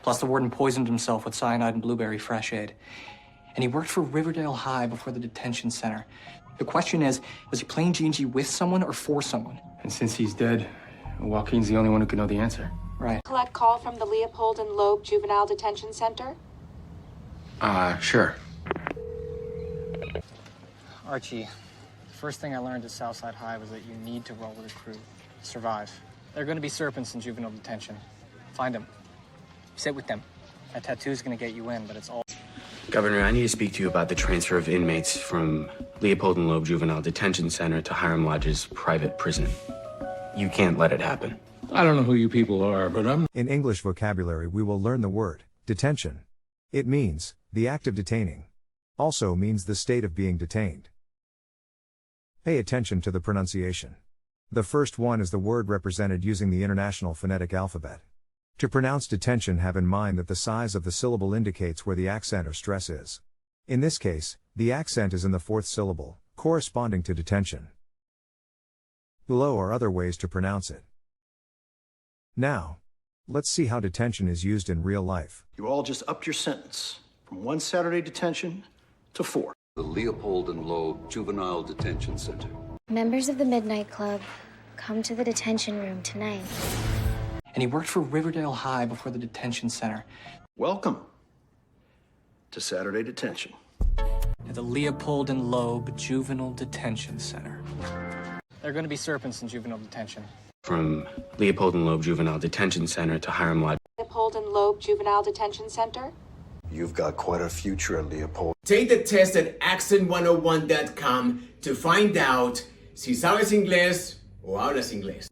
Plus, the warden poisoned himself with cyanide and blueberry fresh aid. And he worked for Riverdale High before the detention center. The question is, was he playing G&G with someone or for someone? And since he's dead, Joaquin's the only one who can know the answer. Right. Collect call from the Leopold and Loeb Juvenile Detention Center? Sure. Archie, the first thing I learned at Southside High was that you need to roll with a crew to survive. There are going to be serpents in juvenile detention. Find them. Sit with them. That tattoo's going to get you in, but it's all... Governor, I need to speak to you about the transfer of inmates from Leopold and Loeb Juvenile Detention Center to Hiram Lodge's private prison. You can't let it happen. I don't know who you people are, but I'm... In English vocabulary, we will learn the word detention. It means the act of detaining. Also means the state of being detained. Pay attention to the pronunciation. The first one is the word represented using the International Phonetic Alphabet. To pronounce detention, have in mind that the size of the syllable indicates where the accent or stress is. In this case, the accent is in the fourth syllable, corresponding to detention. Below are other ways to pronounce it. Now, let's see how detention is used in real life. You all just upped your sentence from 1 Saturday detention to 4. The Leopold and Loeb Juvenile Detention Center. Members of the Midnight Club, come to the detention room tonight. And he worked for Riverdale High before the detention center. Welcome to Saturday detention. At the Leopold and Loeb Juvenile Detention Center. There are going to be serpents in juvenile detention. From Leopold and Loeb Juvenile Detention Center to Hiram Lodge. Leopold and Loeb Juvenile Detention Center? You've got quite a future at Leopold. Take the test at accent101.com to find out si sabes inglés o hablas inglés.